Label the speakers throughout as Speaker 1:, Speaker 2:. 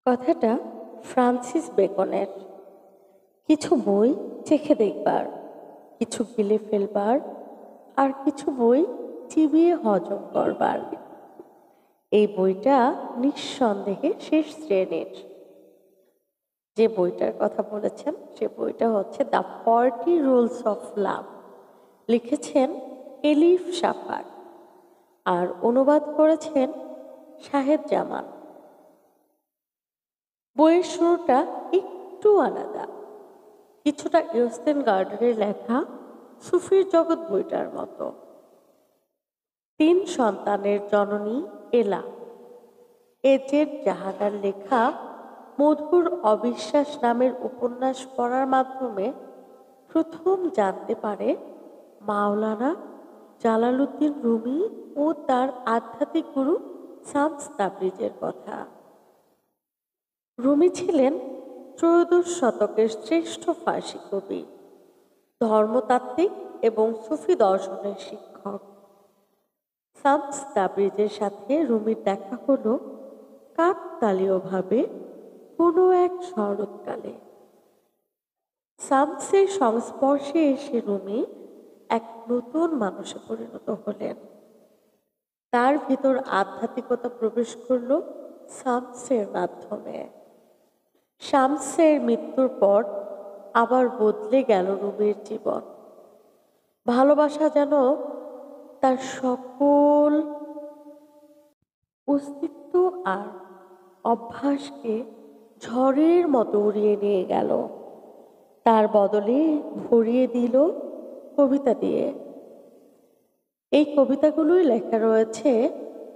Speaker 1: কথাটা ফ্রান্সিস বেকনের। কিছু বই চেখে দেখবার, কিছু গিলে ফেলবার, আর কিছু বই চিবিয়ে হজম করবার। এই বইটা নিঃসন্দেহে শেষ শ্রেণীর। যে বইটার কথা বলেছেন সে বইটা হচ্ছে দ্য 40 রুলস অফ লাভ, লিখেছেন এলিফ শাফাক, আর অনুবাদ করেছেন শাহেদ জামান। বইয়ের শুরুটা একটু আলাদা, কিছুটা ইউস্টেন গার্ডারের লেখা সুফির জগৎ বইটার মতো। 3 সন্তানের জননী এলা এজেড জাহানার লেখা মধুর অবিশ্বাস নামের উপন্যাস পড়ার মাধ্যমে প্রথম জানতে পারে মাওলানা জালালউদ্দিন রুমি ও তার আধ্যাত্মিক গুরু শামস তাবরিজের কথা। রুমি ছিলেন ত্রয়োদশ শতকের শ্রেষ্ঠ ফার্সি কবি, ধর্মতাত্ত্বিক এবং সুফি দর্শনের শিক্ষক। শামস তাবরিজের সাথে রুমির দেখা হলো কাকতালীয়ভাবে কোনো এক শরৎকালে। শামসের সংস্পর্শে এসে রুমি এক নতুন মানুষে পরিণত হলেন। তার ভিতর আধ্যাত্মিকতা প্রবেশ করল শামসের মাধ্যমে। শামসের মৃত্যুর পর আবার বদলে গেল রুমির জীবন। ভালোবাসা যেন তার সকল অস্তিত্ব আর অভ্যাসকে ঝড়ের মতো উড়িয়ে নিয়ে গেল। তার বদলে ভরিয়ে দিল কবিতা দিয়ে। এই কবিতাগুলোই লেখা রয়েছে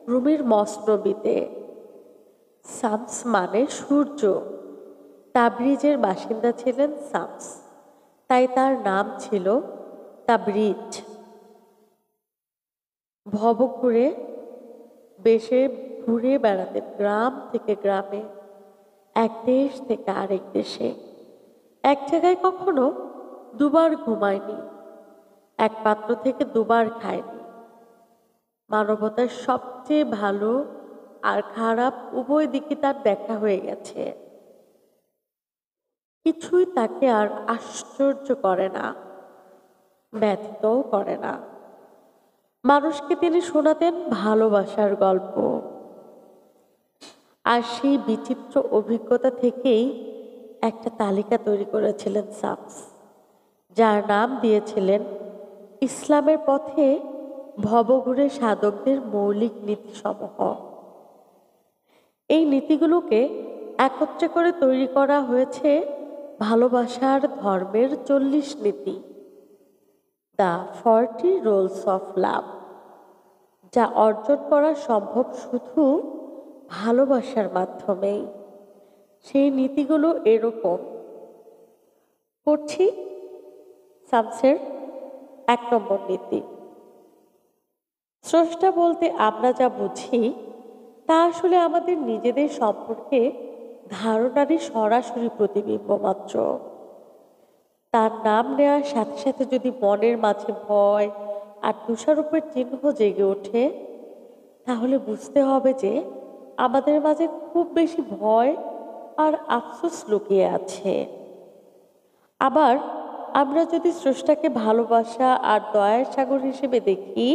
Speaker 1: রুমির মসনবিতে। শামস মানে সূর্য। তাবরিজের বাসিন্দা ছিলেন শামস, তাই তার নাম ছিল তাবরিজ। ভবঘুরে বেশে ঘুরে বেড়াতেন গ্রাম থেকে গ্রামে, এক দেশ থেকে আরেক দেশে। এক জায়গায় কখনো দুবার ঘুমায়নি, এক পাত্র থেকে দুবার খায়নি। মানবতার সবচেয়ে ভালো আর খারাপ উভয় দিকে তার দেখা হয়ে গেছে। কিছুই তাকে আর আশ্চর্য করে না, ব্যথিতও করে না। মানুষকে তিনি শোনাতেন ভালোবাসার গল্প। আর সেই বিচিত্র অভিজ্ঞতা থেকেই একটা তালিকা তৈরি করেছিলেন শামস, যার নাম দিয়েছিলেন ইসলামের পথে ভবঘুরে সাধকদের মৌলিক নীতিসমূহ। এই নীতিগুলোকে একত্রে করে তৈরি করা হয়েছে ভালোবাসার ধর্মের 40 নীতি, দ্য 40 রুলস অফ লাভ, যা অর্জন করা সম্ভব শুধু ভালোবাসার মাধ্যমেই। সেই নীতিগুলো এরকম। পড়ছি শামসের 1 নম্বর নীতি। স্রষ্টা বলতে আমরা যা বুঝি তা আসলে আমাদের নিজেদের সম্পর্কে ধারণারই সরাসরি প্রতিবিম্ব মাত্র। তার নাম নেওয়ার সাথে সাথে যদি মনের মাঝে ভয় আর দোষারোপের চিহ্ন জেগে ওঠে, তাহলে বুঝতে হবে যে আমাদের মাঝে খুব বেশি ভয় আর আফসোস লুকিয়ে আছে। আবার আমরা যদি স্রষ্টাকে ভালোবাসা আর দয়ার সাগর হিসেবে দেখি,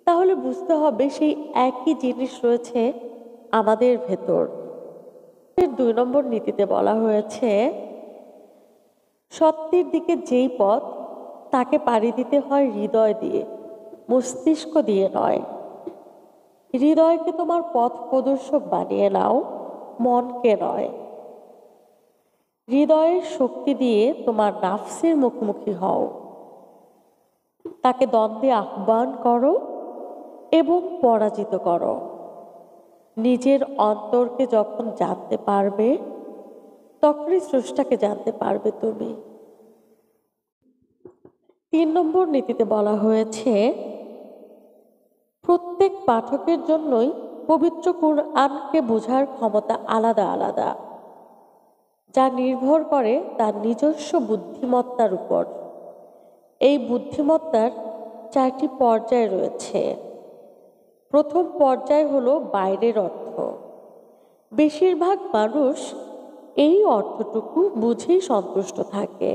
Speaker 1: তাহলে বুঝতে হবে সেই একই জিনিস রয়েছে আমাদের ভেতর। 2 নম্বর নীতিতে বলা হয়েছে, সত্যের দিকে যেই পথ তাকে পাড়ি দিতে হয় হৃদয় দিয়ে, মস্তিষ্ক দিয়ে নয়। হৃদয়কে তোমার পথ প্রদর্শক বানিয়ে নাও, মনকে নয়। হৃদয়ের শক্তি দিয়ে তোমার নাফসের মুখোমুখি হও, তাকে দ্বন্দ্বে আহ্বান করো এবং পরাজিত করো। নিজের অন্তরকে যখন জানতে পারবে, তখনই স্রষ্টাকে জানতে পারবে তুমি। 3 নম্বর নীতিতে বলা হয়েছে, প্রত্যেক পাঠকের জন্যই পবিত্র কুরআনকে বোঝার ক্ষমতা আলাদা আলাদা, যা নির্ভর করে তার নিজস্ব বুদ্ধিমত্তার উপর। এই বুদ্ধিমত্তার 4টি পর্যায় রয়েছে। প্রথম পর্যায় হলো বাইরের অর্থ। বেশিরভাগ মানুষ এই অর্থটুকু বুঝেই সন্তুষ্ট থাকে।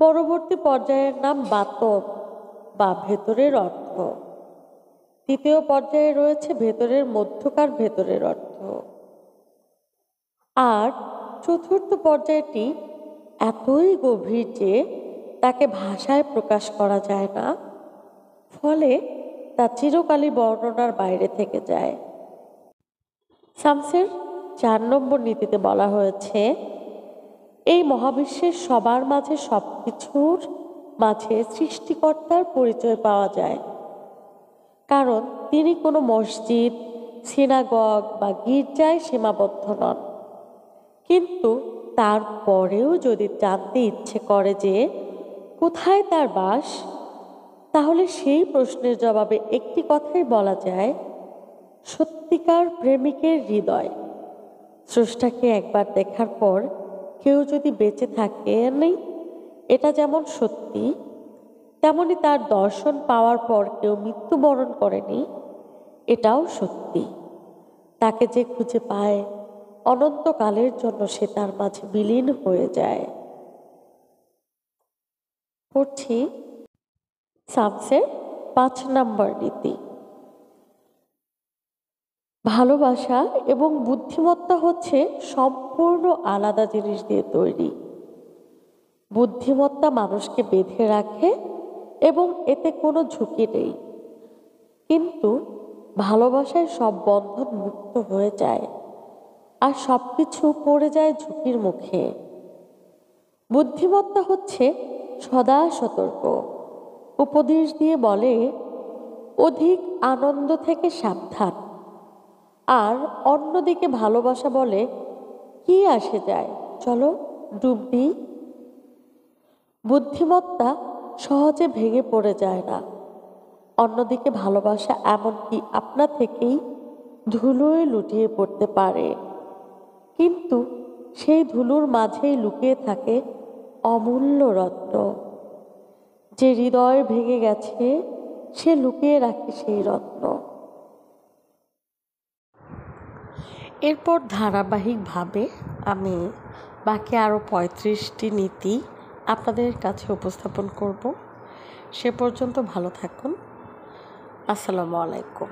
Speaker 1: পরবর্তী পর্যায়ের নাম বাতন বা ভেতরের অর্থ। তৃতীয় পর্যায়ে রয়েছে ভেতরের মধ্যকার ভেতরের অর্থ। আর চতুর্থ পর্যায়টি এতই গভীর যে তাকে ভাষায় প্রকাশ করা যায় না, ফলে তা চিরকালই বর্ণনার বাইরে থেকে যায়। শামসের 4 নম্বর নীতিতে বলা হয়েছে, এই মহাবিশ্বের সবার মাঝে সবকিছুর মাঝে সৃষ্টিকর্তার পরিচয় পাওয়া যায়, কারণ তিনি কোনো মসজিদ, সিনাগগ বা গির্জায় সীমাবদ্ধ নন। কিন্তু তারপরেও যদি জানতে ইচ্ছে করে যে কোথায় তার বাস, তাহলে সেই প্রশ্নের জবাবে একটি কথাই বলা যায়, সত্যিকার প্রেমিকের হৃদয়। স্রষ্টাকে একবার দেখার পর কেউ যদি বেঁচে থাকেনি, এটা যেমন সত্যি, তেমনি তার দর্শন পাওয়ার পর কেউ মৃত্যুবরণ করেনি, এটাও সত্যি। তাকে যে খুঁজে পায়, অনন্তকালের জন্য সে তার মাঝে বিলীন হয়ে যায়। পড়ছি শামসের 5 নম্বর নীতি। ভালোবাসা এবং বুদ্ধিমত্তা হচ্ছে সম্পূর্ণ আলাদা জিনিস দিয়ে তৈরি। বুদ্ধিমত্তা মানুষকে বেঁধে রাখে এবং এতে কোনো ঝুঁকি নেই, কিন্তু ভালোবাসায় সব বন্ধন মুক্ত হয়ে যায় আর সবকিছু পড়ে যায় ঝুঁকির মুখে। বুদ্ধিমত্তা হচ্ছে সদা সতর্ক, উপদেশ দিয়ে বলে অধিক আনন্দ থেকে সাবধান। আর অন্যদিকে ভালোবাসা বলে কি আসে যায়, চলো ডুব দিই। বুদ্ধিমত্তা সহজে ভেঙে পড়ে যায় না, অন্যদিকে ভালোবাসা এমনকি আপনা থেকেই ধুলোয় লুটিয়ে পড়তে পারে, কিন্তু সেই ধুলোর মাঝেই লুকিয়ে থাকে অমূল্য রত্ন। যে হৃদয় ভেঙে গেছে সে লুকিয়ে রাখে সেই রত্ন। এরপর ধারাবাহিকভাবে আমি বাকি আরও 35টি নীতি আপনাদের কাছে উপস্থাপন করব। সে পর্যন্ত ভালো থাকুন। আসসালামু আলাইকুম।